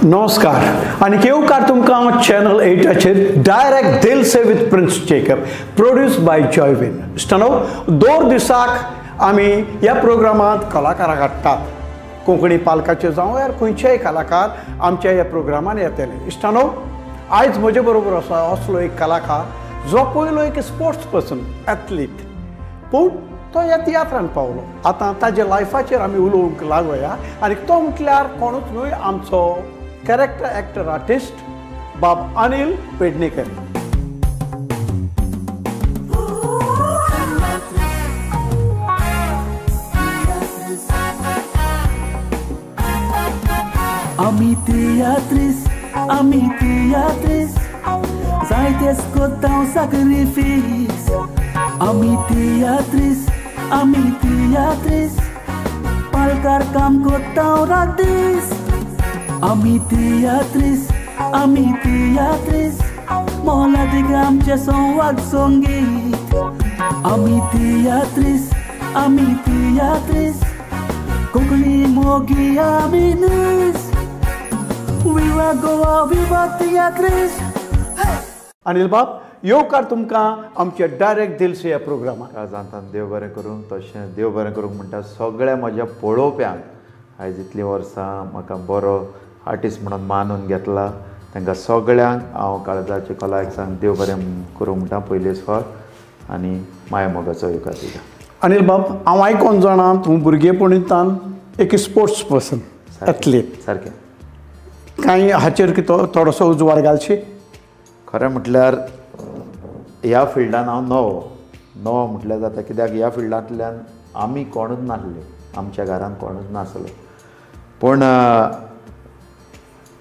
नमस्कार आणि येवकार तुमकां चॅनल 8चेर direct Dil Se with Prince Jacob produce by Joywin इश्टानो दर दिसाक आमी ह्या प्रोग्रामांत कलाकारां हाडटात कोंकणी पालकाचे जावं यार खंयचेय कलाकार आमच्या ह्या प्रोग्रामान येतले इश्टानो आयज म्हजे बरोबर आसा असलो एक कलाकार जो पयलो एक स्पोर्ट्स पर्सन एथलीट पूण तो ह्या तियात्रान पावलो आतां ताजे लायफाचेर आमी उलोवंक लागोया आनी तो म्हटल्यार कोणूच न्हय आमचो कॅरेक्टर एक्टर आर्टिस्ट बाब Anil Pednekar. Ami teatris, zaites kottão sacrifício. Ami teatris, palkar kam kottão radis. Ami teatris, mola de gamche son wag songit. Ami teatris, kokli mogi aminis. Viva Goa, viva teatris. Anil बाब येवकार तुमकां आमच्या direct Dil से ह्या प्रोग्रामाक. जाणटान देव बरें करूं तशें देव बरें करूंक म्हणटा सगळ्या म्हज्या पळोवप्यांक आयज इतलीं वर्सां म्हाका बरो आर्टिस्ट म्हणून मानून घेतला तांकां सगळ्यांक हांव काळजाचे कलाकारांक देव बरें करूंक म्हणटा पयलेच फावट आनी माया मोगाचो येवकार दिता. अनिल बाब हांव आयकोन जाणा तूं भुरगेपणींतल्यान एक स्पोर्ट्स पर्सन एथलीट सारकें कांय हाचेर थोडोसो उजवाड घालशी. खरें म्हटल्यार ह्या फिल्डान हांव नवो म्हटल्यार जाता कित्याक ह्या फिल्डांतल्यान आमी कोणूच नासले आमच्या घरान कोणूच नासलो पूण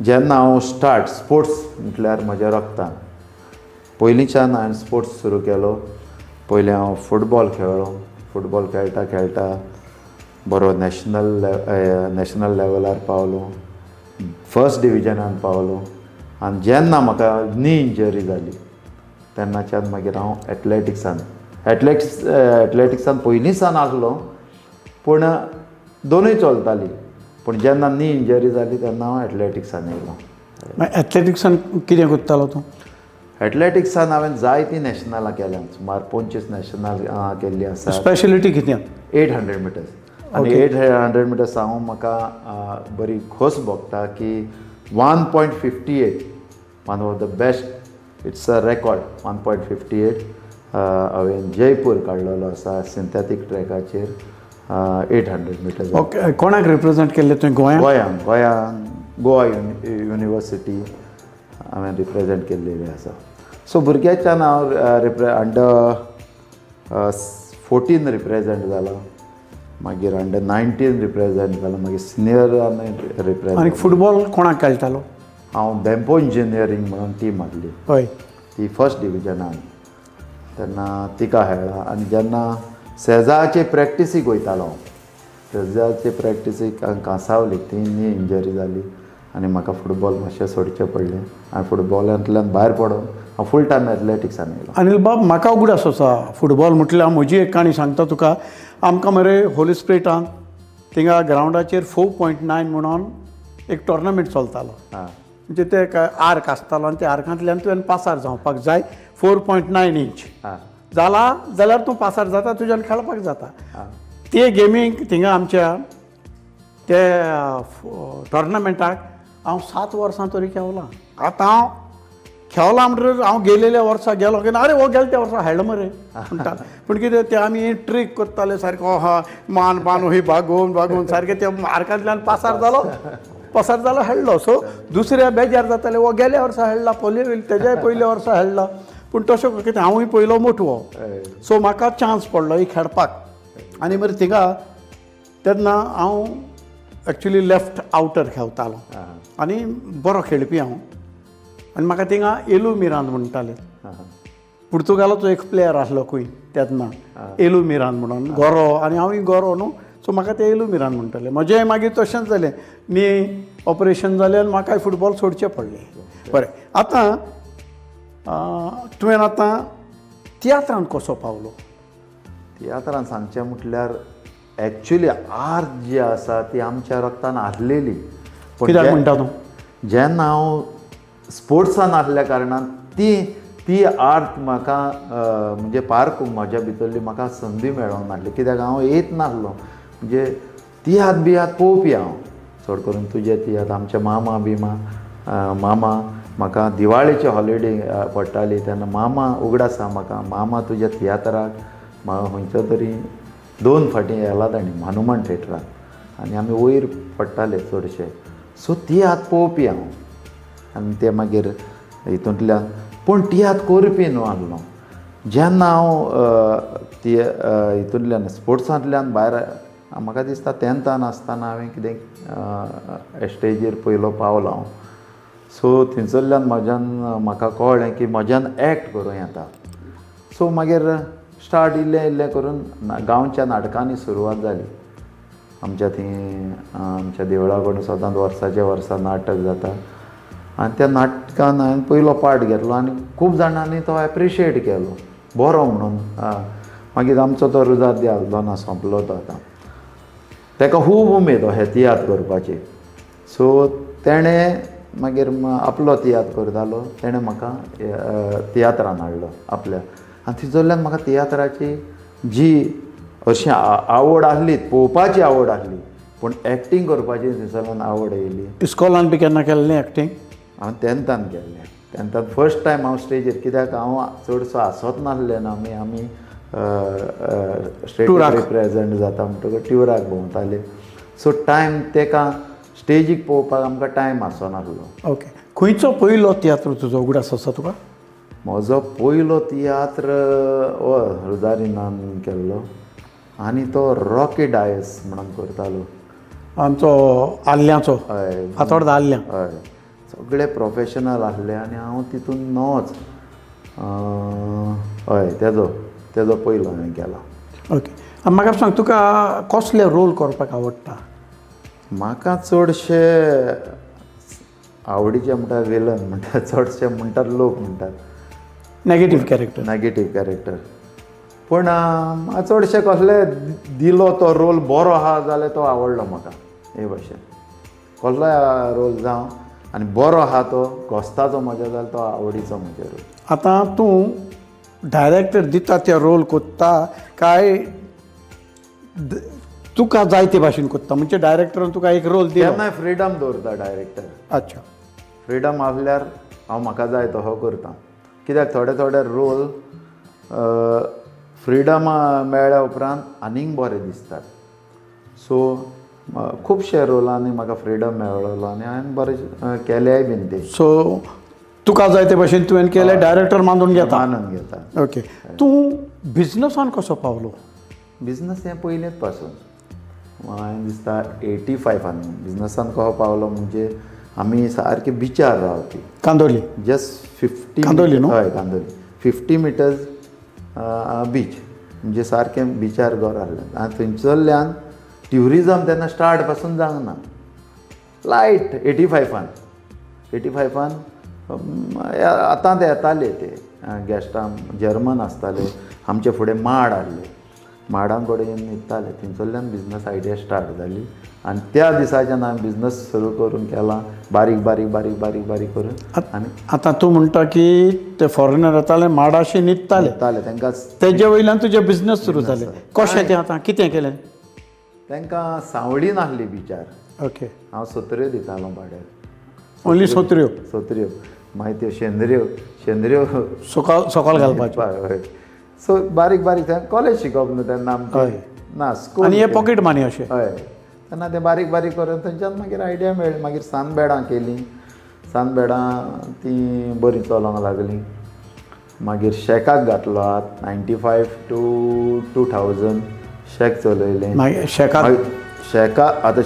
जेन्ना हांव स्टार्ट स्पोर्ट्स म्हटल्यार म्हज्या रक्तान पयलींच्यान हांवें स्पोर्ट्स सुरू केलो. पयलीं हांव फुटबॉल खेळ्ळो फुटबॉल खेळटा बरो नॅशनल लेवलार पावलो फर्स्ट डिविजनान पावलो आनी जेन्ना म्हाका नी इंजरी जाली तेन्नाच्यान मागीर हांव एथलेटिक्सान पयलींसान आसलो पूण दोनूय चलताली पूण जेन्ना नी इंजरी जाली तेन्ना हांव एथलेटिक्सान येयलो. एथलेटिक्सान कितें करतालो तूं? एथलेटिक्सान हांवें जायतीं नॅशनलां केल्या सुमार 25 नॅशनल केल्लीं आसा. स्पेशलिटी कितें? 800 मिटर्स आनी 800 मिटर्स हांव म्हाका बरी खोस भोगता की 1.58 one of the best it's a record 1.58 हांवें जयपूर काडलेलो आसा सिंथेथीक ट्रॅकाचेर 800 मिटर्स. ओके कोणाक रिप्रेझेंट केल्लें तुवें गोंयान? गोवा युनिवर्सिटी हांवें रिप्रेझेंट केल्लेली आसा. सो भुरग्याच्यान हांव अंडर 14 रिप्रेझेंट जालो मागीर अंडर 19 रिप्रेझेंट जालो मागीर सिनियरान रिप्रेझेंट. आनी फुटबॉल कोणाक खेळटालो? हांव बॅम्बो इंजिनियरींग म्हणून टीम आहली हय ती फर्स्ट डिविजनान तेन्ना तिका खेळ्ळा आनी जेन्ना सेजाचे प्रॅक्टिसीक वयतालो सेजाचे प्रॅक्टिसीक कांसावली ती नी इंजरी जाली आनी म्हाका फुटबॉल मातशें सोडचें पडलें आनी फुटबॉलांतल्यान भायर पडून हांव फूल टायम एथलेटिक्सान येयलो. अनिल बाब म्हाका उगडास आसा फुटबॉल म्हटल्यार म्हजी एक काणी सांगता तुका. आमकां मरे होली स्प्रिटान थिंगा ग्रावंडाचेर 4.9 म्हणून एक टोर्नामेंट चलतालो म्हणजे ते आर्क आसतालो आनी त्या आर्कांतल्यान तुवें पासार जावपाक जाय 4.9 इंच जाला जाल्यार तूं पासार जाता तुज्यान खेळपाक जाता. ते गेमीक थिंगा आमच्या ते टोर्नामेंटाक हांव 7 वर्सां तरी खेळ्ळां. आतां हांव खेळला म्हणटच हांव गेलेल्या वर्सा गेलो की अरे हो गेले त्या वर्सा खेळ्ळो मरे म्हणटा पूण कितें ते आमी ट्रीक करताले सारको मान पान ही भागोवन सारकें ते आर्कांतल्यान पासार जालो खेळ्ळो. सो दुसऱ्या बेजार जाताले वो गेल्या वर्सा खेळ्ळा तेज्याय पयल्या वर्सा खेळ्ळा पूण तशें कितें हांवूय पयलो मोठो सो म्हाका चान्स पडलो ही खेळपाक आनी मरे थिंगा तेन्ना हांव एक्चुली लेफ्ट आवटर खेळटालो आनी बरो खेळपी हांव आनी म्हाका थिंगा एलू मिरांद म्हणटाले. पुर्तुगालाचो एक प्लेयर आसलो खंय तेन्ना एलू मिरांद म्हणून गोरो आनी हांवूय गोरो न्हू सो म्हाका ते एलू मिरांद म्हणटाले. म्हजेंय मागीर तशेंच जालें नी ऑपरेशन जालें आनी म्हाकाय फुटबॉल सोडचें पडलें. बरें आतां तुवें आतां तियात्रान कसो पावलो? तियात्रान सांगचें म्हटल्यार एक्चुअली आर्ट जी आसा ती आमच्या रक्तान आसलेली. कित्याक म्हणटा तूं? जेन्ना हांव स्पोर्ट्सान आसल्या कारणान ती आर्ट म्हाका म्हणजे पार करूंक म्हज्या भितरली म्हाका संदी मेळोंक नासली, कित्याक हांव येत नासलो. म्हणजे तियात्र बियात्र पळोवपी हांव चड करून तुजे तियात्र आमचे मामा म्हाका दिवाळेची हॉलिडे पडटाली तेन्ना मामा उगडासा म्हाका मामा तुज्या तियात्राक म्हाका खंयच्या तरी 2 फाटीं येला ताणीं हनुमान थिएटराक आनी आमी वयर पडटाले चडशे. सो तियात्र पळोवपी हांव आनी ते मागीर हितूंतल्यान पूण तियात्र करपी न्हू आसलो. जेन्ना हांव हितूंतल्यान स्पोर्ट्सांतल्यान भायर म्हाका दिसता 10थान आसतना हांवें कितें स्टेजीर पयलो पावलो हांव. सो थंयसरल्यान म्हाका कळ्ळें की म्हज्यान एक्ट करूं येता. सो मागीर स्टार्ट इल्लें करून गांवच्या नाटकांनी सुरवात जाली. आमच्या थंय आमच्या देवळा कडेन सदांच वर्सा नाटक जाता आनी त्या नाटकान हांवें पयलो पार्ट घेतलो आनी खूब जाणांनी तो एप्रिशिएट केलो बरो म्हणून. मागीर आमचो तो रुजादी आसलो ना, सोंपलो तो आतां. ताका खूब उमेद हे तियात्र करपाची. सो तेणें मागीर आपलो तियात्र करतालो, तेणें म्हाका तियात्रान हाडलो आपल्या. आनी थंयसरल्यान म्हाका तियात्राची जी अशी आवड आसली, पळोवपाची आवड आसली, पूण एक्टींग करपाची थंयसरल्यान आवड येयली. इस्कॉलान बी केन्ना केल्लें एक्टींग? हांव 10थान केल्लें. 10थान फर्स्ट टायम हांव स्टेजीर, कित्याक हांव चडसो आसत नासलें ना. आमी स्टेटीक रिप्रेजेंट जाता म्हणटकच ट्युराक भोंवताले. सो टायम तेका स्टेजीक पळोवपाक आमकां टायम आसनासलो. ओके. खंयचो पयलो तियात्र तुजो उगडास आसा तुका? म्हजो पयलो तियात्र रुजारिनान केल्लो आनी तो रॉकी डायस म्हणून करतालो. आमचो आल्ल्याचो? हय, फातोर्डा आल्ल्या. हय, सगळे प्रोफेशनल आसले आनी हांव तितून नवोच. हय, तेजो पयलो हांवें केला. ओके. आनी म्हाका सांग, तुका कसले रोल करपाक आवडटा? म्हाका चडशे आवडीचे म्हणटा विलन म्हणटा, चडशे म्हणटात लोक म्हणटात नेगेटीव कॅरेक्टर. पूण चडशे कसले दिलो तो रोल बरो आहा जाल्यार तो आवडलो म्हाका. हे भाशेन कसलोय रोल जावं आनी बरो आहा तो घोस्ताचो म्हज्या जाल्यार तो आवडीचो म्हजे रोल. आतां तूं डायरेक्टर दिता ते रोल कोत्ता काय तुका जाय ते भाशेन कोत्ता? म्हणजे डायरेक्टरान तुका एक रोल दिलो केन्नाय फ्रिडम दवरता डायरेक्टर. अच्छा. फ्रिडम आसल्यार हांव म्हाका जाय तो हो करता. कित्याक थोडे रोल फ्रिडम मेळ्ळ्या उपरांत आनीक बरें दिसतात. सो खुबशे रोलांनी म्हाका फ्रिडम मेळ्ळो आनी हांवें बरें केलेय बीन ते. सो तुका जाय ते भाशेन तुवें केले, डायरेक्टर मानून घेता. ओके. तूं बिजनसान कसो पावलो? बिजनस हें पयलींच पासून हांवें दिसता 85 बिजनसान कसो पावलो म्हणजे आमी सारके बिचार रावपी. कांदोली? जस्ट 50. कांदोली न्हू? हय, कांदोली. 50 मिटर्स बीच म्हणजे सारकें बिचार घर आसलें. आनी थंयसरल्यान ट्युरिजम तेन्ना स्टार्ट पासून जावंक ना. लायट 85 आतां ते येताले ते गॅस्टां जर्मन आसताले. आमचे फुडें माड आसले, माडां कडेन न्हिदताले. थंयसरल्यान बिजनस आयडिया स्टार्ट जाली आनी त्या दिसाच्यान हांवें बिजनस सुरू करून केला, बारीक करून. आनी आतां तूं म्हणटा की ते फॉरेनर येताले, माडाशी न्हिदताले, तांकां तेजे वयल्यान तुजें बिजनस सुरू जालें. कशें तें आतां कितें केलें? तांकां सावळी नासली बिचार. ओके. हांव सत्र्यो दितालो भाड्यार. ओन्ली सत्र्यो? मागीर त्यो शेंद्र्यो सकाळ घालपाच्यो. हय. सो बारीक कॉलेज शिकप न्हू तेन्ना आमकां ना, स्कूल. आनी हे पॉकेट मनी अशें. हय. तेन्ना ते बारीक करून थंयच्यान मागीर आयडिया मेळ्ळी. मागीर सानबेडां केलीं. सानबेडां ती बरी चलोंक लागलीं. मागीर शेकाक घातलो. 95 to 2000 शेक चलयलें. शेका आतां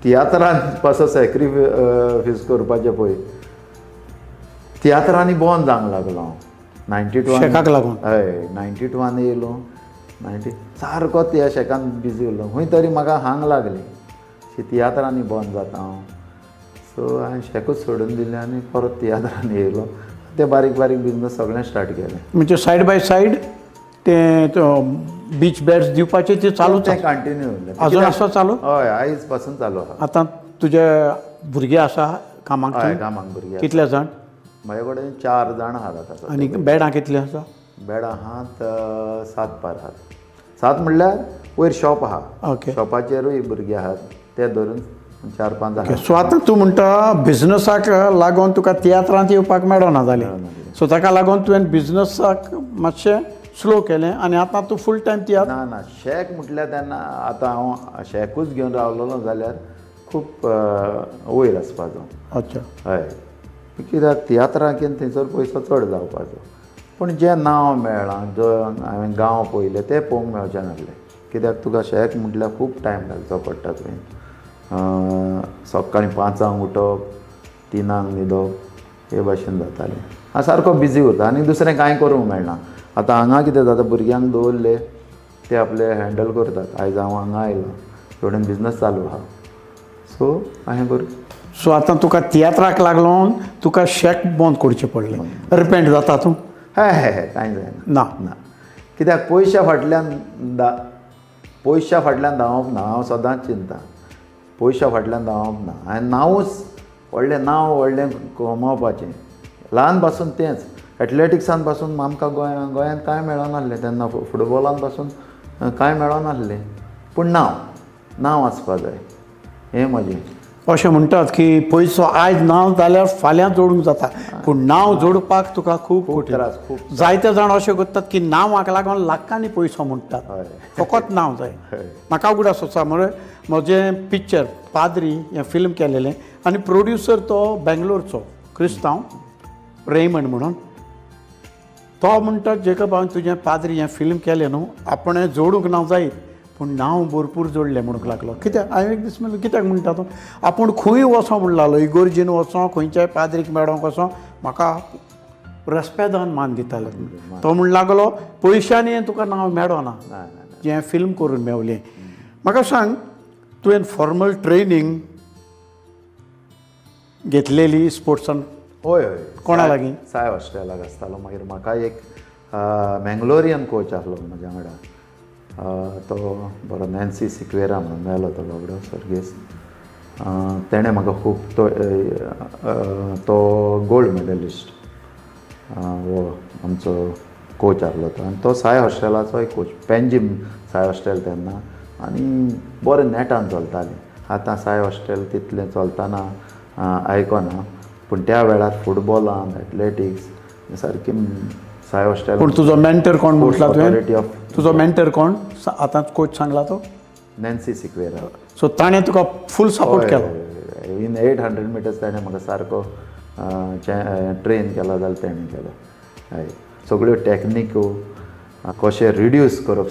तियात्रान पासो सॅक्रिफायस करपाचें पळय, तियात्रांनी बंद जावंक लागलो हांव. 92 शेकाक लागून? हय, 92 येयलो. सारको त्या शेकान बिजी उरलो. खंय तरी म्हाका हांग लागली तियात्रांनी बंद जाता हांव. सो हांवें शेकूच सोडून दिलें आनी परत तियात्रांनी येयलो. ते बारीक बिजनस सगळें स्टार्ट केलें. म्हणजे सायड बाय सायड ते बीच बेड्स दिवपाचे ते चालू? तें कंटिन्यू अजून आसा चालू? हय, आयज पासून चालू आहा. आतां तुजे भुरगे आसा कामाक हय थंय? कामाक भुरगीं आसा. कितले जाण म्हजे कडेन 4 जाण आहात आतां. आनी बेडां कितले आसा? बेडां आहात 7 पार आहात. 7 म्हणल्यार वयर शॉप आहा. ओके. शॉपाचेरूय भुरगीं आहात, ते धरून 4-5 आहात. सो आतां तूं म्हणटा बिझनसाक लागून तुका तियात्रांत येवपाक मेळना जालें, सो ताका लागून तुवें बिझनसाक मातशें स्लो केलें आनी आतां तूं फूल टायम तियात्र. ना शेक म्हटल्यार तेन्ना आतां हांव शेकूच घेवन रावलोलो जाल्यार खूब वयर आसपाचो. अच्छा. हय, कित्याक तियात्राक थंयसर पयसो चड जावपाचो. पूण जें नांव मेळ्ळां, जो हांवें गांव पयले ते पळोवंक मेळचें नासलें. कित्याक तुका शेक म्हटल्यार खूब टायम घालचो पडटा. तुवें सकाळीं 5 उठप, 3 न्हिदप, हे भाशेन जातालें. हांव सारको बिजी उरता आनी दुसरें कांय करूंक मेळना. आतां हांगा कितें जाता, भुरग्यांक दवरले ते आपले हँडल करतात. आयज हांव हांगा आयलो, थोडें बिझनस चालू आहा, सो हांवें करूं. सो आतां तुका तियात्राक लागून तुका शेक बंद करचें पडलें. रिपेंट जाता तूं? हय कांय जायना. ना. कित्याक पयशा फाटल्यान धांवप ना. हांव सदांच चिंता पयशा फाटल्यान धांवप ना. हांवें नांवूच व्हडलें कमोवपाचें ल्हान पासून तेंच. एथलेटिक्सान पासून आमकां गोंयांत कांय मेळनासलें तेन्ना. फुटबॉलान पासून कांय मेळनासलें. पूण नांव आसपा जाय, हें म्हजें. अशें म्हणटात की पयसो आयज ना जाल्यार फाल्यां जोडूंक जाता, पूण नांव जोडपाक तुका खूब त्रास. जायते जाण अशें करतात की नांवाक लागून लाखांनी पयसो म्हणटात, फकत नांव जाय. म्हाका उगडास आसा म्हजें पिक्चर पाद्री हें फिल्म केलेलें आनी प्रोड्युसर तो बेंगलोरचो क्रिस्तांव रेमंड म्हणून. तो म्हणटा जेकब हांवें तुजें पाद्री हें फिल्म केलें न्हू, आपणें जोडूंक नांव जायत पूण नांव भरपूर जोडलें म्हणूंक लागलो. कित्याक हांवें एक दीस म्हणलें कित्याक म्हणटा तो, आपूण खंय वचों म्हूण लागलो, इगोर्जीन वचों, खंयच्याय पाद्रीक मेळोंक वचों, म्हाका रेस्पेदान मान दितालो. तो म्हूण लागलो पयशांनी तुका नांव मेळना, जें फिल्म करून मेवलें. म्हाका सांग, तुवें फॉर्मल ट्रेनींग घेतलेली स्पोर्ट्सान? हय कोणा लागीं? साय हॉस्टेलाक आसतालो. मागीर म्हाका एक मँगलोरियन कोच आसलो म्हज्या वांगडा. तो बरो नॅन्सी सिक्वेरा म्हणून मेलो तो बाबडो सर्गेस. तेणें म्हाका खूब तो गोल्ड मेडलिस्ट हो आमचो कोच आसलो तो. आनी तो साय हॉस्टेलाचो एक कोच, पेंजीम साय हॉस्टेल तेन्ना, आनी बरें नेटान चलतालें. आतां साय हॉस्टेल तितलें चलतना आयकना, पूण त्या वेळार फुटबॉलान एथलेटिक्स सारकी साय हॉस्टेल. पूण तुजो मेंटर कोण म्हटला तुवें? तुजो मेंटर कोण आतां कोच सांगला तो? नॅन्सी सिक्वेरा. सो ताणें तुका फूल सपोर्ट केलो? इन 800 मिटर्स ताणें म्हाका सारको ट्रेन केला जाल्यार ताणें केलो. हय, सगळ्यो टॅक्निको कशें रिड्यूस करप,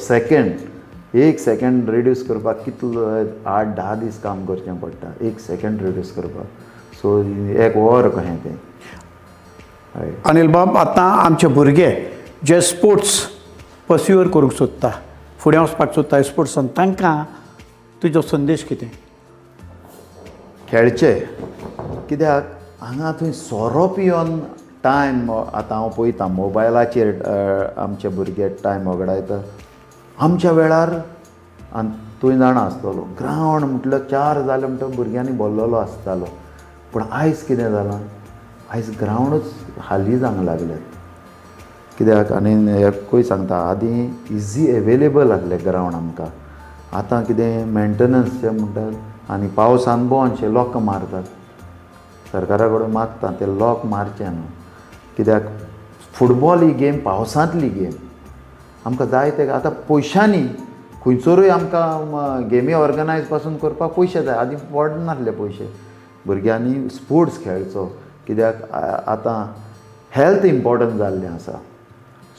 एक सेकंड रिड्यूस करपाक कितलो 8-10 दीस काम करचें पडटा, 1 सेकंड रिड्यूस करपाक. सो 1 वर कशें तें. अनिल बाब, आतां आमचे भुरगे जे स्पोर्ट्स पर्स्यूअर करूंक सोदता, फुडें वचपाक सोदता स्पोर्ट्सान, तांकां तुजो संदेश कितें? खेळचे. कित्याक हांगा थंय सोरोप येवन टायम, आतां हांव पळयतां मोबायलाचेर आमचे भुरगे टायम वगडायता. आमच्या वेळार तुवें जाणा आसतलो, ग्रावंड म्हटल्यार 4 जाले म्हणटा भुरग्यांनी भरलेलो आसतालो. पूण आयज कितें जालां, आयज ग्रावंडूच हाली जावंक लागल्यात. कित्याक आनी एकूय सांगता, आदीं इजी एवेलेबल आसले ग्रावंड आमकां. आतां कितें मेंटेनन्स जें म्हणटात, आनी पावसान बोनशे लॉक मारतात. सरकारा कडेन मागता ते लॉक मारचे न्हू. कित्याक फुटबॉल ही गेम पावसांतली गेम. आमकां जाय ते आतां पयशांनी खंयसरूय आमकां गेमी ऑर्गनायज पासून करपाक पयशे जाय. आदीं पडनासले पयशे. भुरग्यांनी स्पोर्ट्स खेळचो, कित्याक आतां हेल्थ इम्पॉर्टंट जाल्लें आसा.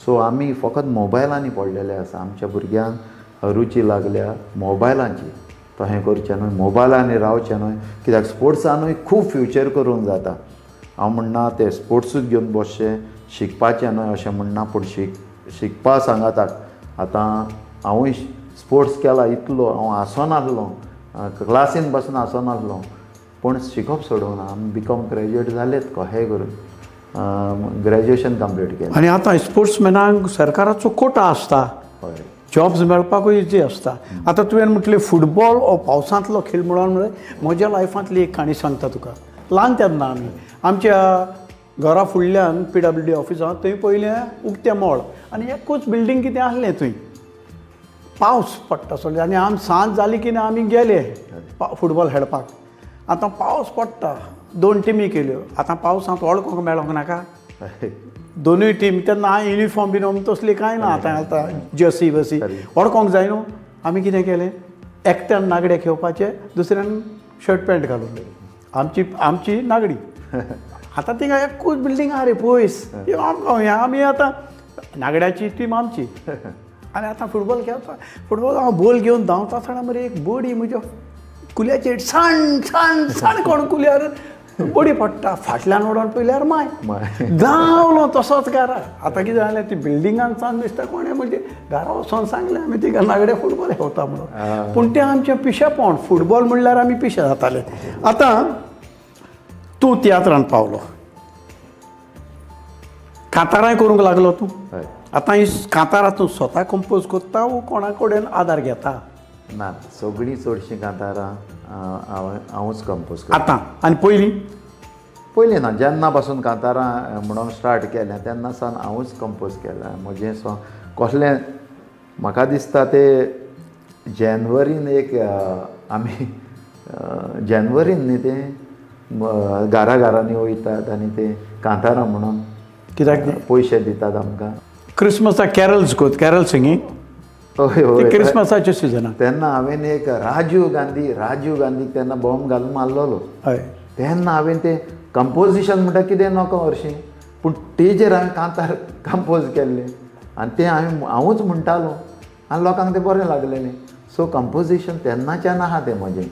सो आमी फकत मोबायलांनी पडलेले आसा. आमच्या भुरग्यांक रुची लागल्या मोबायलांची. तो हें करचें न्हय, मोबायलांनी रावचें न्हय. कित्याक स्पोर्ट्सानूय खूब फ्युचर करूंक जाता. हांव म्हणना ते स्पोर्ट्सूच घेवन बसचें, शिकपाचें न्हय अशें म्हणना, पूण शिकपा सांगाताक. आतां हांवूय स्पोर्ट्स केला इतलो, हांव आसनासलो, क्लासीन पासून आसनासलो, पूण शिकप सोडूंक ना. आमी बीकॉम ग्रॅज्युएट जालेत कशेंय करून ग्रॅज्युएशन कंप्लीट केलें. आनी आतां स्पोर्ट्समॅनांक सरकाराचो कोटा आसता, जॉब्स मेळपाकूय इजी आसता. आतां तुवें म्हटलें फुटबॉल हो पावसांतलो खेळ म्हणून म्हज्या लायफांतली एक काणी सांगता तुका. ल्हान तेन्ना आमी आमच्या घरा फुडल्यान PWD ऑफिसांत थंय पयलें उक्तें मोळ आनी एकूच बिल्डींग कितें आहलें थंय. पावस पडटा सगळें आनी आमी सांज जाली की ना आमी गेले फुटबॉल खेळपाक. आतां पावस पडटा 2 टिमी केल्यो. आतां पावसांत वळखोंक मेळोंक नाका. दोनूय टीम तेन्ना हांवें युनिफॉर्म बिनिफॉर्म तसली कांय ना. आतां जर्सी बसी वळखोंक जाय न्हू. आमी कितें केलें एकट्यान नागडे घेवपाचे दुसऱ्यान शर्ट पॅन्ट घालून आमची नागडी. आतां थिंगा एकूच बिल्डींग आहा रे पयस आमकां आमी आतां नागड्याची टीम आमची आनी आतां फुटबॉल खेळटा. फुटबॉल हांव बॉल घेवन धांवता आसतना मरे एक बडी म्हज्या कुल्याचेर साण साण साण कोण कुल्यार बडी पडटा. फाटल्यान वडोन पयल्यार माय धांवलो तसोच घरा. आतां कितें जालें ती बिल्डिंगान सावन दिसता कोणें म्हणजे घरा वचोन सांगलें आमी तिका नागडे फुटबॉल खेळटा म्हणून. पूण तें आमचें पिशेपण. फुटबॉल म्हणल्यार आमी पिशे जाताले. आतां तूं तियात्रान पावलो कांतारांय करूंक लागलो तूं. आतां ही कांतारां तूं स्वता कंपोज कोत्ता वो कोणा कडेन आदार घेता? ना सगळीं चडशीं कांतारां हांवूच कंपोज करता. आतां आनी पयलीं ना जेन्ना पासून कांतारां म्हणून स्टार्ट केलें तेन्ना सावन हांवूच कंपोज केलें. म्हजें कसलें म्हाका दिसता ते जानेवारीन एक आमी जानेवारीन न्ही ते घरांनी वयतात आनी ते कांतारां म्हणून कित्याक पयशे दितात आमकां. क्रिसमसाक कॅरल सिंगींग. हय हय क्रिसमसाच्या सिजनाक तेन्ना हांवें एक राजीव गांधीक तेन्ना बॉम्ब घालून मारलेलो. हय तेन्ना हांवें तें कंपोजिशन म्हणटा कितें नकळो हरशीं पूण तेजेर हांवें कांतार कंपोज केल्लें आनी तें हांवूच म्हणटालो आनी लोकांक तें बरें लागलेलें. सो कंपोजिशन तेन्नाच्यान आहा तें म्हजें.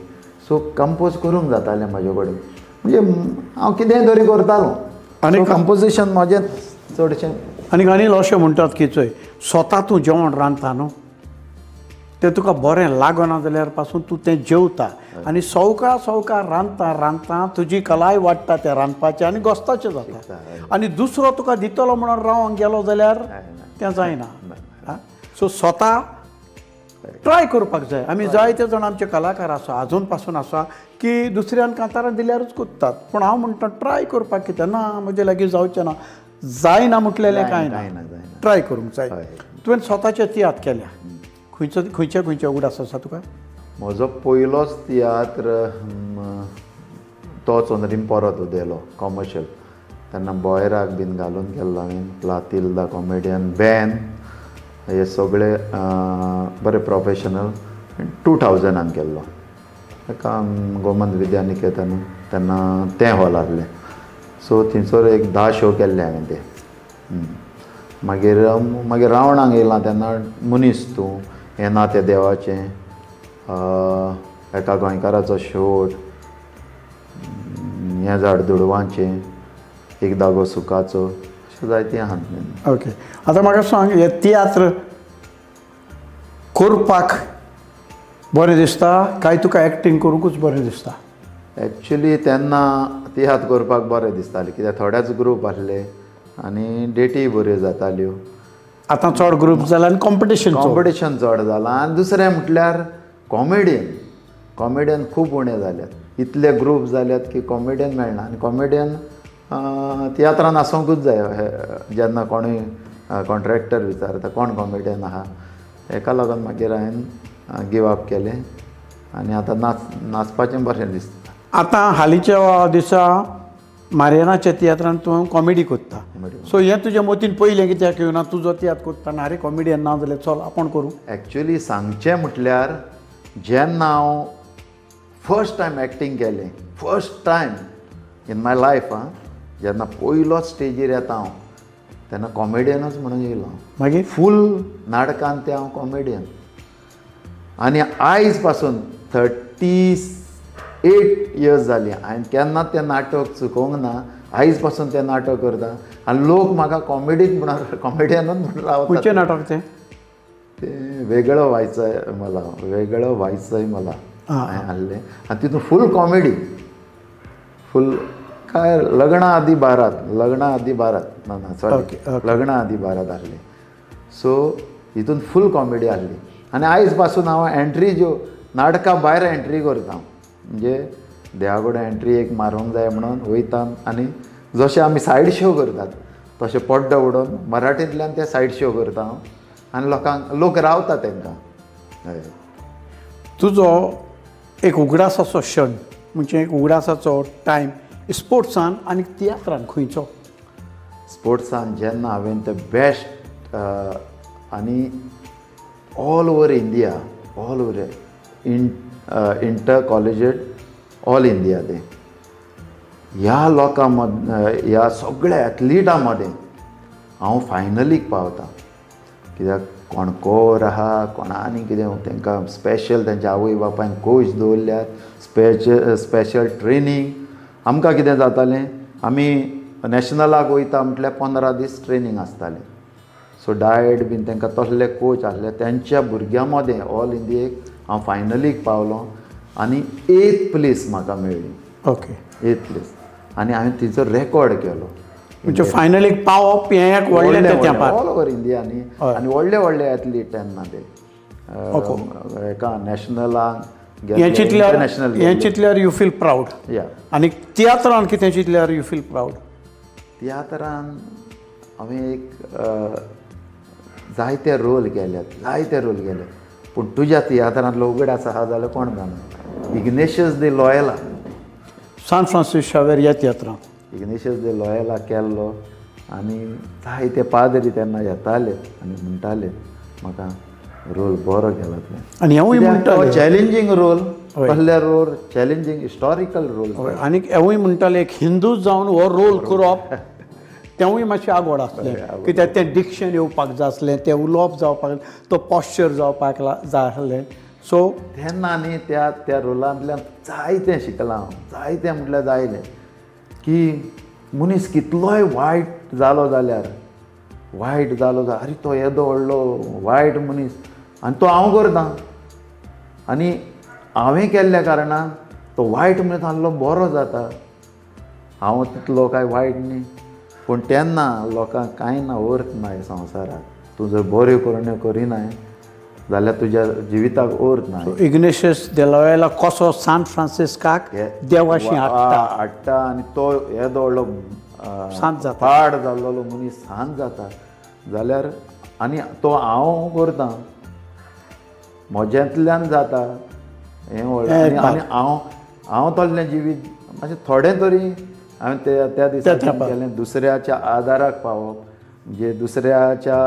सो कंपोज करूंक जातालें म्हाजे कडेन. म्हणजे हांव कितेंय तरी करतालो आनी कंपोजिशन म्हाजें चडशें. आनी अनिल अशें म्हणटात की चोय स्वता तूं जेवण रांदता न्हू तें तुका बरें लागना जाल्यार पासून तूं तें जेवता आनी सवका रांदता तुजी कलाय वाडटा तें रांदपाचें आनी गोस्ताचें जाता. आनी दुसरो तुका दितलो म्हणून रावंक गेलो जाल्यार तें जायना. सो स्वता ट्राय करपाक जाय. आमी जायते जाण आमचे कलाकार आसा अजून पासून आसा की दुसऱ्यान कांतारां दिल्यारूच कोत्तात. पूण हांव म्हणटा ट्राय करपाक कितें ना म्हजे लागीं जावचें ना. जायना म्हटलेलें कांय ना. ट्राय करूंक जाय. तुवें स्वताचें तियात्र केल्या. खंयच्या उगडास आसा तुका? म्हजो पयलोच तियात्र तोच ओनरीम परत उदेलो कॉमर्शियल. तेन्ना बॉयराक बीन घालून गेल्लो हांवें. प्लातिल्दा कॉमेडियन बॅन हे सगळे बरे प्रोफेशनल 2000 केल्लो. एका गोमंत विद्यानिकेतन तेन्ना तें हॉल आहलें. सो थंयसर एक 10 शो केल्ले हांवें ते. मागीर रावणाक येयलां तेन्ना मनीस तूं हें ना तें देवाचें एका गोंयकाराचो शोट हें झाड दुडवांचें एक दागो सुकाचो अशें जायतीं आहात. ओके. आतां म्हाका सांग हें तियात्र करपाक बरें दिसता काय तुका एक्टींग करूंकूच बरें दिसता? एक्चुली तेन्ना तियात्र करपाक बरें दिसतालें कित्याक थोडेच ग्रूप आसले आनी डेटी बऱ्यो जाताल्यो. आतां चड ग्रूप जाला आनी कॉम्पिटिशन चड जालां. आनी दुसरें म्हटल्यार कॉमेडियन खूब उणे जाल्यात. इतले ग्रूप जाल्यात की कॉमेडियन मेळना आनी कॉमेडियन तियात्रान आसूंकूच जाय. जेन्ना कोणूय कॉन्ट्रॅक्टर विचारता कोण कॉमेडियन आहा हेका लागून मागीर हांवें गिव अप केलें आनी आतां नाचपाचें बरें दिसता. आतां हालींच्या दिसा मारियानाच्या तियात्रान तूं कॉमेडी कोत्ता. सो हें तुज्या मतीन पयलें कित्याक येवना तुजो तियात्र कोत्ताना अरे कॉमेडियन ना जाल्यार चल आपण करूं? एक्चुली सांगचें म्हटल्यार जेन्ना हांव फर्स्ट टायम एक्टींग केलें first time in my life जेन्ना पयलोच स्टेजीर येता हांव तेन्ना कॉमेडियनूच म्हणून येयलो. मागीर फूल नाटकांत तें हांव कॉमेडियन. आनी आयज पासून 38 इयर्स जालीं हांवें केन्नाच तें नाटक चुकोवंक ना. आयज पासून तें नाटक करता आनी लोक म्हाका कॉमेडीक म्हणून कॉमेडियनूच म्हणून रावता. खंयचें नाटक तें? तें वेगळं व्हायचंय मला हांवें हाडलें आनी तितून फूल कॉमेडी फूल काय लग्ना आदी बारात ना सॉरी लग्ना आदी बारात आहली. सो हितून फूल कॉमेडी आहली आनी आयज पासून हांव एंट्री ज्यो नाटका भायर एंट्री करता म्हणजे देवागोडे एंट्री एक मारूंक जाय म्हणून वयता आनी जशे आमी सायड शो करतात तशे पड्डो उडोवन मराठींतल्यान ते सायड शो करता हांव आनी लोक रावता तांकां. हय. तुजो एक उगडासाचो क्षण म्हणजे एक उगडासाचो टायम स्पोर्ट्सान आनी तियात्रान खंयचो? स्पोर्ट्सान जेन्ना हांवें ते बेस्ट आनी all over India all over inter collegiate all India ते ह्या लोकां मद ह्या सगळ्या एथलीटां मदें हांव फायनलीक पावता. कित्याक कोण कोर आहा कोण आनी कितें तांकां स्पेशल तेंच्या आवय बापायन कोच दवरल्यात स्पेशल ट्रेनींग. आमकां कितें जातालें आमी नॅशनलाक वयता म्हटल्यार 15 दीस ट्रेनींग आसतालें. सो डायट बीन तांकां तसले कोच आसले तेंच्या भुरग्यां मदें ऑल इंडियेक हांव फायनलीक पावलो आनी 8th प्लेस म्हाका मेळ्ळी. ओके. 8th प्लेस आनी हांवें तिचो रेकॉर्ड केलो. म्हणजे फायनलीक पावप हें एक व्हडलें तेंपार ऑल ओवर इंडिया आनी व्हडले व्हडले एथलीट तेन्ना ते हेका नॅशनलाक हें चिंतल्यार यू फील प्रावड. या आनी तियात्रान कितें चिंतल्यार यू फील प्रावड? तियात्रान हांवें एक जायते रोल केले पूण तुज्या तियात्रांतलो उगडास आहा जाल्यार कोण जाणा? इग्नेशियस दे लॉयला सान फ्रांसीस शावेर ह्या तियात्रान इग्नेशियस दे लॉयला केल्लो आनी जायते पाद्री तेन्ना येताले आनी म्हणटाले म्हाका रोल बरो केला तुवें. आनी हेंवूय म्हणटाले चॅलेंजींग रोल कसले रोल चॅलेंजींग हिस्टॉरिकल रोल. आनी हेंवूय म्हणटाले एक हिंदू जावन हो रोल करप तेंवूय मातशें आवड आसलें कित्याक तें डिक्शन येवपाक जाय आसलें तें उलोवप जावपाक तो पॉस्चर जावपाक जाय आसलें. सो तेन्ना न्ही त्या रोलांतल्यान जायतें शिकलां हांव. जायतें म्हटल्यार जायलें की मनीस कितलोय वायट जालो जाल्यार आरे तो येदो व्हडलो वायट मनीस आनी तो हांव करतां आनी हांवें केल्ल्या कारणान तो वायट मनीस आहलो बरो जाता. हांव तितलो कांय वायट न्ही पूण तेन्ना लोकांक कांय ना अर्थ ना ह्या संवसाराक. तूं जर बऱ्यो करूण्यो करिनाय जाल्यार तुज्या जिविताक अर्थ ना. इग्नेशियस दे लॉयला कसो सान फ्रांसिस्काक देवाशी हाडटा आनी तो येदो व्हडलो सांत जाता पाड जाल्लो मनीस सांत जाता जाल्यार आनी तो हांव करतां म्हज्यांतल्यान जाता हें व्हडलें आनी हांव तसलें जिवीत मातशें थोडें तरी हांवें त्या दिसाच्यान केलें. दुसऱ्याच्या आदाराक पावप म्हणजे दुसऱ्याच्या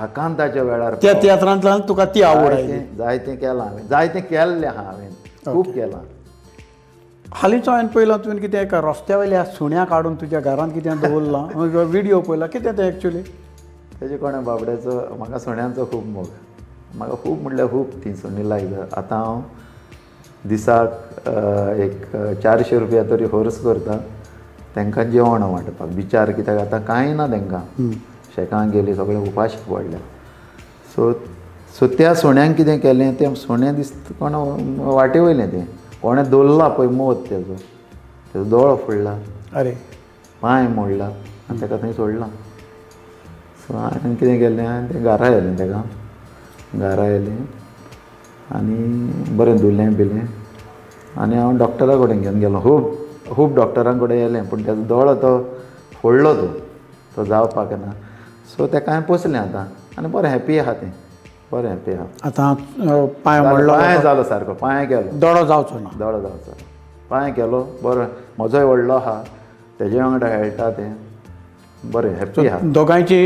आकांताच्या वेळार त्या तियात्रांतल्यान तुका ती आवड आयली. जायतें केलां हांवें जायतें केल्लें आहा हांवें खूब केलां. हालींचो हांवें पळयलां तुवें कितें एका रस्त्या वयल्या सुण्या काडून तुज्या घरांत कितें दवरलां व्हिडियो पळयला कितें तें एक्चुली? तेजे कोणें बाबड्याचो म्हाका सुण्यांचो खूब मोग. म्हाका खूब म्हणल्यार खूब ती सुणी लायता. आतां हांव दिसाक एक 400 रुपया तरी खर्च करता तांकां जेवण वांटपाक. बिचार कित्याक आतां कांय ना तांकां शेकांक गेली सगळे उपाशी पडल्या. सो त्या सुण्यांक कितें केलें तें सुणें दिसता कोण वाटे वयलें तें कोणें दवरला पळय मोत तेजो दोळो फोडला अरे पांय मोडला आनी ताका थंय सोडलां. सो हांवें कितें केलें हांवें तें घरा येलें ताका घरा येलें आनी बरें धुलें बिलें आनी हांव डॉक्टरा कडेन घेवन गेलो. खूब डॉक्टरां कडेन येलें पूण तेजो दोळो तो फोडलो तो जावपाक ना. सो ताका हांवें पोसलें आतां आनी बरें हॅप्पी आहा तें बरें हॅप्पी आहा. आतां पांय मोडलो पांय जालो सारको पांय केलो दोळो जावचो ना दोळो जावचो पांय केलो बरो म्हजोय व्हडलो आहा तेजे वांगडा खेळटा तें बरें हॅप्पी आहा. दोगांयची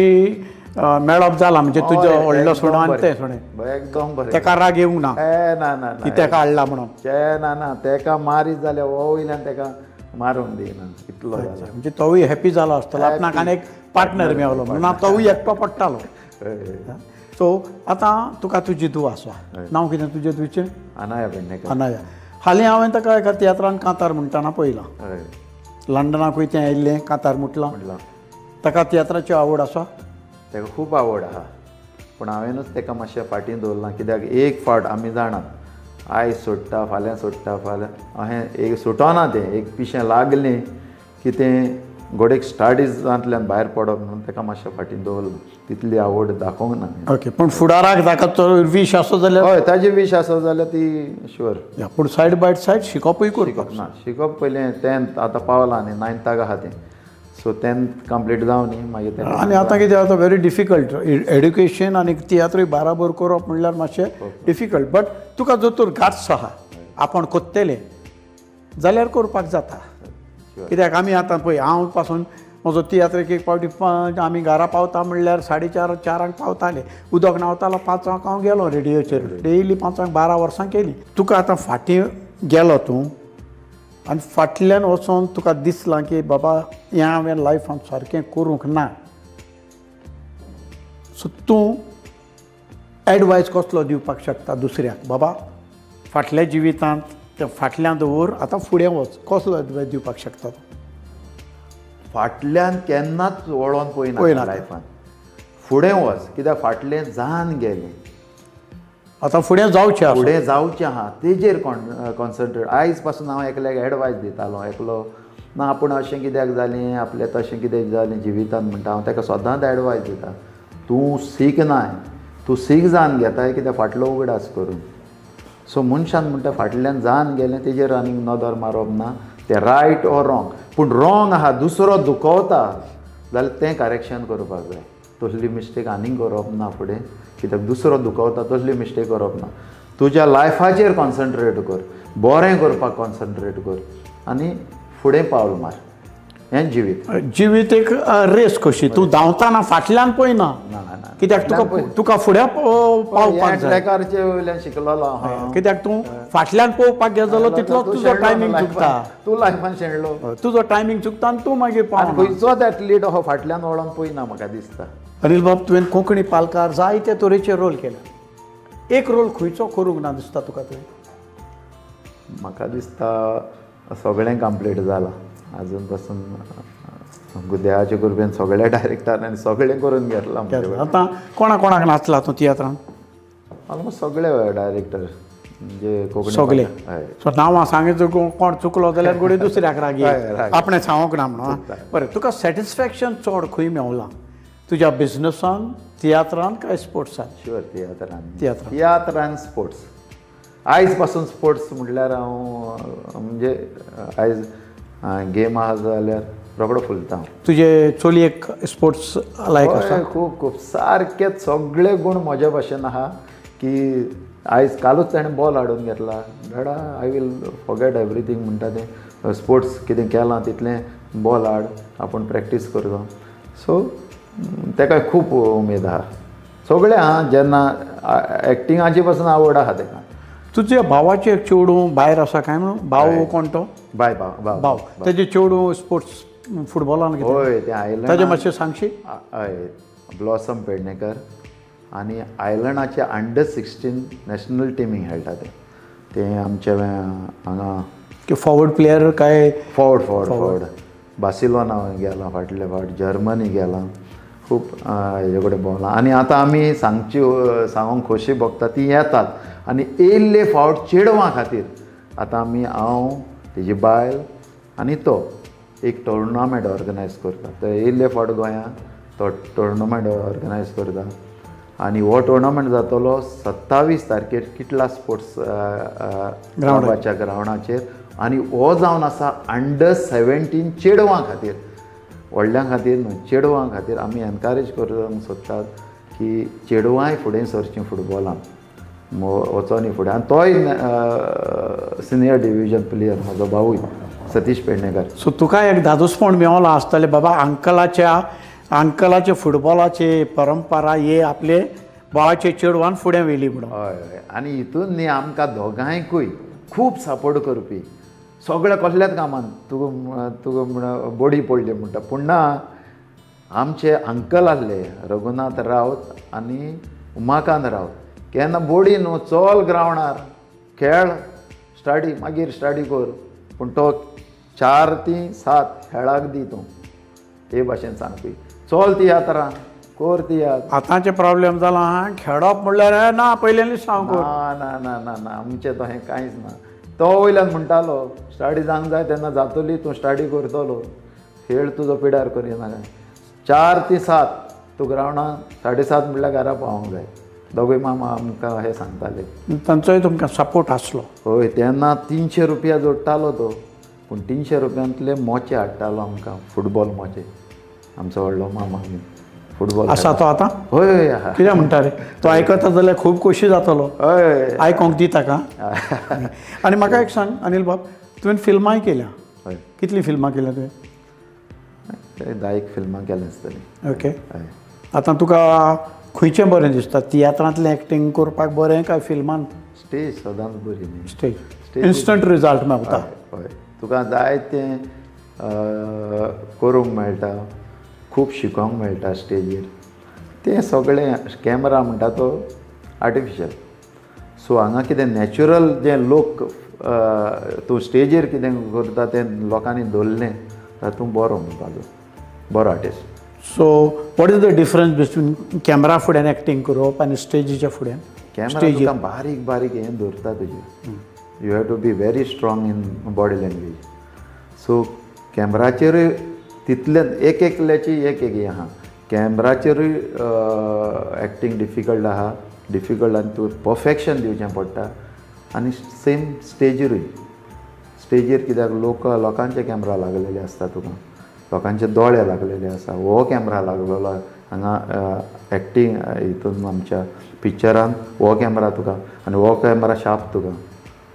मेळप जाला म्हणजे तुजो व्हडलो सुणो आनी तें सुणें एकदम बरें. तेका राग येवंक ना ना की तेका हाडला म्हणून ना तेका मारीत जाल्यार हो वयल्यान तेका मारूंक दिना इतलो जाला. म्हणजे तोवूय हॅप्पी जालो आसतलो आपणाक आनी एक पार्टनर मेळलो म्हणून तोवूय एकटो पडटालो. सो आतां तुका तुजी धूव आसा नांव कितें तुजें धुवचें? अनाया पेडणेकर. अनाया. हालीं हांवें ताका एका तियात्रान कांतार म्हणटाना पळयलां. लंडनाकूय तें आयिल्लें कांतार म्हणलां. ताका तियात्राची आवड आसा? ताका खूब आवड आहा पूण हांवेंनूच ताका मातशें फाटीं दवरलां कित्याक एक फावट आमी जाणात आयज सोडटा फाल्यां सोडटा फाल्यां अशें एक सुटना तें एक पिशें लागलें की तें गोडेक स्टाडीजांतल्यान भायर पडप म्हणून ताका मातशें फाटीं दवरलो तितली आवड दाखोवंक ना ओके पूण फुडाराक ताका तो विश आसो जाल्यार हय ताजी वीश आसा जाल्यार ती शुअर पूण सायड बाय सायड शिकपूय करप ना शिकप पयलें 10th आतां पावलां आनी 9th आहा तें सो 10th कंप्लीट जावन न्ही मागीर तें आनी आतां कितें जाता व्हेरी डिफिकल्ट एड्युकेशन आनी तियात्रूय बाराबर करप म्हणल्यार मातशें डिफिकल्ट बट तुका जर तर गाट्स आहा आपण कोत्तेलें जाल्यार करपाक जाता कित्याक आमी आतां पळय हांव पासून म्हजो तियात्रेक एक पावटी आमी घरा पावता म्हणल्यार 4:30 4:00 पावताले उदक न्हांवतालो 5:00 हांव गेलो रेडिओचेर डेली 5:00 12 वर्सां केलीं तुका आतां फाटीं गेलो तूं आनी फाटल्यान वचोन तुका दिसलां की बाबा हें हांवें लायफान सारकें करूंक ना सो तूं एडवायस कसलो दिवपाक शकता दुसऱ्याक बाबा फाटल्या जिवितांत ते फाटल्यान दवर आतां फुडें वच कसलो एडवायस दिवपाक शकता फाटल्यान केन्नाच वळोन पळयना लायफान फुडें वच कित्याक फाटलें जावन गेलें आतां फुडें जावचें फुडें जावचें आहा तेजेर कॉन्सन्ट्रेट आयज पासून हांव एकल्याक एडवायस दितालो एकलो ना आपूण अशें कित्याक जालें आपलें तशें कितें जालें जिवितांत म्हणटा हांव ताका सदांच एडवायस दिता तूं शिकनाय तूं सीख जावन घेताय कित्याक फाटलो उगडास करून सो मनशान म्हणटा फाटल्यान जावन गेलें तेजेर आनीक नदर मारप ना तें रायट ऑर रॉंग पूण रॉंग आहा दुसरो दुखवता जाल्यार तें करेक्शन करपाक जाय तसली मिस्टेक आनीक करप ना फुडें कित्याक दुसरो दुखवता तसली मिस्टेक करप ना तुज्या लायफाचेर कॉन्सन्ट्रेट कर बरें करपाक कॉन्सन्ट्रेट कर आनी फुडें पावल मार हें जिवीत एक रेस कशी तूं धांवताना फाटल्यान पळयना कित्याक तुका फुडें पावपाक ट्रॅकारचे वयल्यान शिकलोलो कित्याक तूं फाटल्यान पळोवपाक गेलो जाल्यार तितलो तुजो टायमींग चुकता तूं लायफान शेणलो तुजो टायमींग चुकता आनी तूं मागीर पावना खंयचोच एथलीट हो फाटल्यान वळोन पळयना म्हाका दिसता अनिल बाब तुवें कोंकणी पालकार जायते तरेचे रोल केला एक रोल खंयचो करूंक ना दिसता तुका तुवें म्हाका दिसता सगळें कंप्लीट जालां अजून पासून देवाचे कृपेन सगळ्या डायरेक्टरांनी सगळें करून घेतलां आतां कोणाक नाचला तूं तियात्रांत ऑलमोस्ट सगळे डायरेक्टर म्हणजे कोंकणी सगळे सो नांवां सांगितलें कोण चुकलो जाल्यार गोडी दुसऱ्याक रागी आपणें सांगूंक ना म्हणून बरें तुका सॅटिस्फॅक्शन चड खंय मेवलां तुज्या बिझनसान तियात्रांत काय स्पोर्ट्सान शुअर तियात्रान स्पोर्ट्स आयज पासून स्पोर्ट्स म्हटल्यार हांव म्हणजे आयज गेम आहा जाल्यार रोकडो फुलता तुजे चलयेक स्पोर्ट्स लायक आसा खूब सारकेच सगळे गुण म्हज्या भाशेन आहा की आयज कालूच ताणें बॉल हाडून घेतला डॅडा आय वील फॉरगेट एवरीथींग म्हणटा तें स्पोर्ट्स कितें केलां तितलें बॉल हाड आपूण प्रॅक्टीस करता सो ताका खूब उमेद आहा सगळें आहा जेन्ना एक्टिंगाची पासून आवड आहा ताका तुज्या भावाचें चेडूं भायर आसा काय म्हणून भाव कोण तो भाव तेजें चेडूं स्पोर्ट्स फुटबॉलान हय तें आयलंड ताजें मातशें सांगशी हय ब्लॉसम पेडणेकर आनी आयलंडाचे अंडर-16 नॅशनल टिमीक खेळटा ते आमचे हांगा फॉवर्ड प्लेयर काय फॉवर्ड बार्सिलोना गेला फाटले फावट जर्मनी गेला खूब हेजे कडेन भोंवला आनी आतां आमी सांगूंक खोशी भोगता ती येतात आनी येयल्ले फावट चेडवां खातीर आतां आमी हांव तेजी बायल आनी तो एक टोर्नामेंट ऑर्गनायज करता ते येयल्ले फावट गोंयांत तो टोर्नामेंट ऑर्गनायज करता आनी हो टोर्नामेंट जातलो 27 तारखेर किटला स्पोर्ट्स ग्रावंडाच्या ग्रावंडाचेर आनी हो जावन आसा अंडर-17 चेडवां खातीर व्हडल्यां खातीर न्हू चेडवां खातीर आमी एनकरेज करूंक सोदतात की चेडवांय फुडें सरचीं फुटबॉलांत वचोनी फुडें आनी तोय सिनियर डिविजन प्लेयर म्हजो भावूय सतीश पेडणेकर सो तुका एक दादोसपण मेवला आसतलें बाबा अंकलाचे फुटबॉलाचे परंपरा हे आपले भावाचे चेडवान फुडें व्हेली म्हणून हय आनी हितून न्ही आमकां दोगांयकूय खूब सपोर्ट करपी सगळ्या कसल्याच कामान तुका बॉडी पडली म्हणटा पूण ना आमचे अंकल आसले रघुनाथ रावत आनी उमाकांत रावत केन्ना बॉडी न्हू चल ग्रावंडार खेळ स्टाडी मागीर स्टाडी कर पूण तो 4 ते 7 खेळाक दी तूं हे भाशेन सांगपी चल तियात्रां कोर तियात्र आतांचे प्रॉब्लेम जाला खेळप म्हणल्यार ना पयलींच सांग ना ना ना ना आमचें तशें कांयच ना तो वयल्यान म्हणटालो स्टाडी जावंक जाय तेन्ना जातली तूं स्टाडी करतलो खेळ तुजो पिड्यार करिना काय 4 ते 7 तूं ग्रावंडार 7:30 म्हणल्यार घरा पावोंक जाय. दोगूय मामा आमकां हे सांगताले. तांचोय तुमकां सपोर्ट आसलो. हय तेन्ना 300 रुपया जोडटालो तो, पूण 300 रुपयांतले मोचे हाडटालो आमकां, फुटबॉल मोचे. आमचो व्हडलो मामा फुटबॉल आसा तो आतां? हय आहा. कित्याक म्हणटा रे तो आयकता जाल्यार खूब खोशी जातलो. हय आयकोंक दी ताका. आनी म्हाका एक सांग अनिल बाब, तुवें फिल्मांय केल्या. हय कितलीं फिल्मां केल्या तुवें? 10 फिल्मां केल्या आसतलीं. ओके. हय. आतां तुका खंयचें बरें दिसता, तियात्रांतलें एक्टींग करपाक बरें काय फिल्मान? स्टेज सदांच बरी न्ही. स्टेज इन्स्टंट रिजल्ट मेळटा. हय तुका जाय तें करूंक मेळटा, खूब शिकोंक मेळटा स्टेजीर. तें सगळें कॅमेरा म्हणटा तो आर्टिफिशल. सो हांगा कितें नॅचरल जें लोक तूं स्टेजीर कितें करता तें लोकांनी दवरलें तातूंत बरो म्हणपाचो, बरो artist. So what is the difference between camera फुड्यान एक्टींग करप आनी स्टेजीच्या फुड्यान? कॅमेरा तुका बारीक बारीक हें दवरता तुजें. You have to be very strong in body language. So कॅमेराचेरूय तितलें एक एकल्याची एक हें आहा. कॅमेराचेरूय एक्टींग डिफिकल्ट आहा, डिफिकल्ट आनी तूं परफेक्शन दिवचें पडटा. आनी सेम स्टेजीरूय. स्टेजीर कित्याक लोकांचे कॅमेरा लागलेले आसता तुका, लोकांचे दोळे लागलेले आसा. हो कॅमेरा लागलेलो हांगा एक्टींग हितून आमच्या पिक्चरान हो कॅमेरा तुका, आनी हो कॅमेरा शार्प तुका.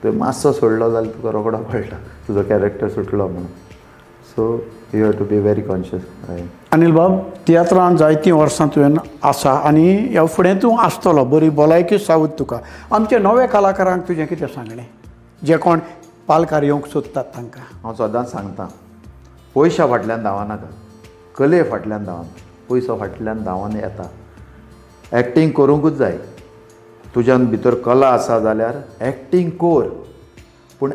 तो मातसो सोडलो जाल्यार तुका रोखडो कळटा तुजो कॅरेक्टर सुटलो म्हणून. So you have to be very conscious. Anil बाब, तियात्रान जायतीं वर्सां तुवें आसा आनी ह्या फुडें तूं आसतलो. बरी भलायकी सावत तुका. आमच्या नव्या कलाकारांक तुजें कितें सांगणें, जे कोण पालकार येवंक सोदतात तांकां? हांव सदांच सांगता, पयशा फाटल्यान धांवनाका, कले फाटल्यान धांवन. पयसो फाटल्यान धांवन येता. एक्टींग करूंकूच जाय. तुज्यान भितर कला आसा जाल्यार एक्टींग कर. पूण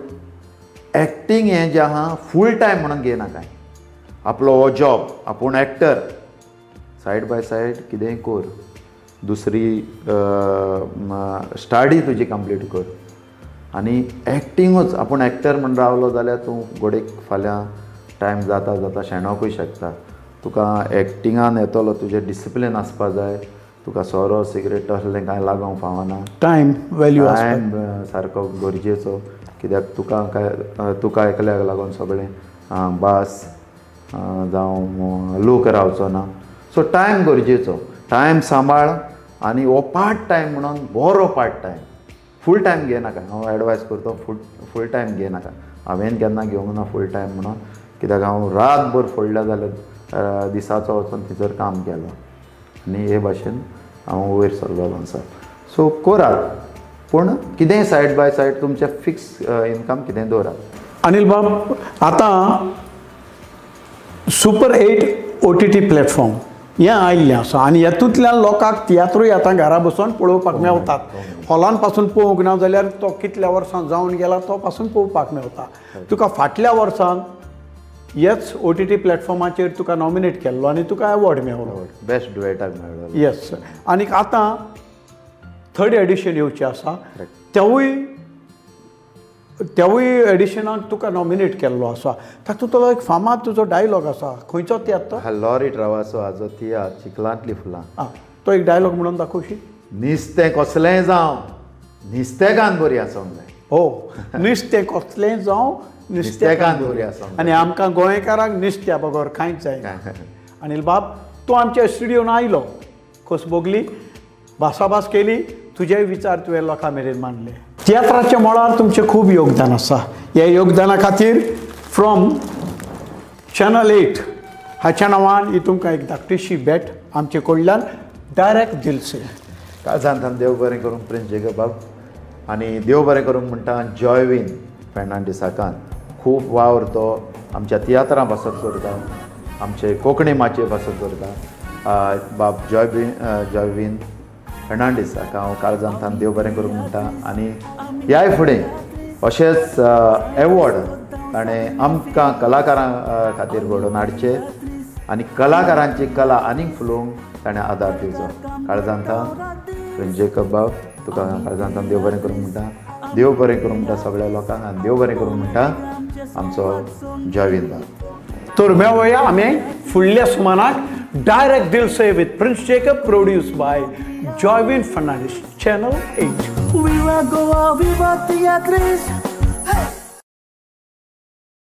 एक्टींग हें जें आहा फूल टायम म्हणून घेयनाका. आपलो हो जॉब, आपूण एक्टर, सायड बाय सायड कितेंय कर. दुसरी स्टडी तुजी कंप्लीट कर. आनी एक्टिंगूच आपूण एक्टर म्हण रावलो जाल्यार तूं घोडेक फाल्यां टायम जाता जाता शेणोकूय शकता. तुका एक्टिंगान येतलो तुजें डिसिप्लीन आसपा जाय. तुका सोरो सिगरेट तसलें कांय लागोंक फावना. टायम व्हॅल्यू टायम सारको गरजेचो. कित्याक तुका एकल्याक लागून सगळें बास जावं लोक रावचो ना. सो टायम गरजेचो. टायम सांबाळ. आनी हो पार्ट टायम म्हणून बरो पार्ट टायम. फूल टायम घेयनाका. हांव एडवायस करता फूल टायम घेयनाका. हांवें केन्ना घेवंक ना फूल टायम म्हणून. कित्याक हांव रातभर फोडल्या जाल्यार दिसाचो वचून थंयसर काम केलो आनी हे भाशेन हांव वयर सरलेलो आसा. सो करात, पूण कितेंय सायड बाय सायड तुमचें फिक्स इनकम कितेंय दवरात. अनिल बाब, आतां सुपर 8 OTT प्लॅटफॉर्म हें आयिल्लें आसा आनी हेतूंतल्यान लोकांक तियात्रूय आतां घरा बसून पळोवपाक मेवतात. हॉलान पासून पळोवंक ना जाल्यार तो कितल्या वर्सां जावन गेला तो पासून पळोवपाक मेवता. तुका फाटल्या वर्सान हेच OTT प्लॅटफॉर्माचेर तुका नॉमिनेट केल्लो आनी तुका अवॉर्ड मेळ्ळो. बेस्ट डुएटाक मेळ्ळो. येस. आनीक आतां 3rd एडिशन येवचें आसा. त्यावूय एडिशनाक तुका नॉमिनेट केल्लो आसा. तातूंत तो एक फामाद तुजो डायलॉग आसा. खंयचो तियात्र तो? लॉरी ट्रावासो हाजो तियात्र चिखलांतली फुलां. तो एक डायलॉग म्हणून दाखोवशी. नुस्तें कसलेंय जावं नुस्तेकान बरी आसूंक जाय. हो, नुस्तें कसलेंय जावं नुस्तेकान बरी आसूंक आनी आमकां गोंयकारांक नुस्त्या बगर कांयच जायना. अनिल बाब, तूं आमच्या स्टुडियोन आयलो, खोस भोगली, भासाभास केली, तुजेय विचार तुवें लोकां मेरेन मांडले. तियात्राच्या मळार तुमचें खूब योगदान आसा. ह्या योगदाना खातीर फ्रॉम चॅनल 8 हाच्या नांवान ही तुमकां एक धाकटीशी भेट आमचे कडल्यान डायरेक्ट दिलसे. काल सांगता देव बरें करूं प्रिन्स जेकब बाब. आनी देव बरें करूंक म्हणटा जॉयवीन फेर्नांडीसाकान. खूब वावर तो आमच्या तियात्रां बसत करता, आमचे कोंकणी माचये बसत करता. बाब जॉयवीन फेर्नांडीसाक हांव काळजांतल्यान देव बरें करूंक म्हणटा. आनी ह्याय फुडें अशेंच एवॉर्ड ताणें आमकां कलाकारां खातीर घडोवन हाडचे आनी कलाकारांची कला आनीक फुलोवंक ताणें आदार दिवचो. काळजांतल्यान प्रिन्स जेकब बाब तुका काळजांतल्यान देव बरें करूंक म्हणटा. देव बरें करूंक म्हणटा सगळ्या लोकांक आनी देव बरें करूंक म्हणटा आमचो जॉयवीन बाब. तर मेळुया आमी फुडल्या सुमाराक direct Dil Se with Prince Jacob produce by Joywin Fernandes channel 8. Viva Goa, viva Teatris. Hey!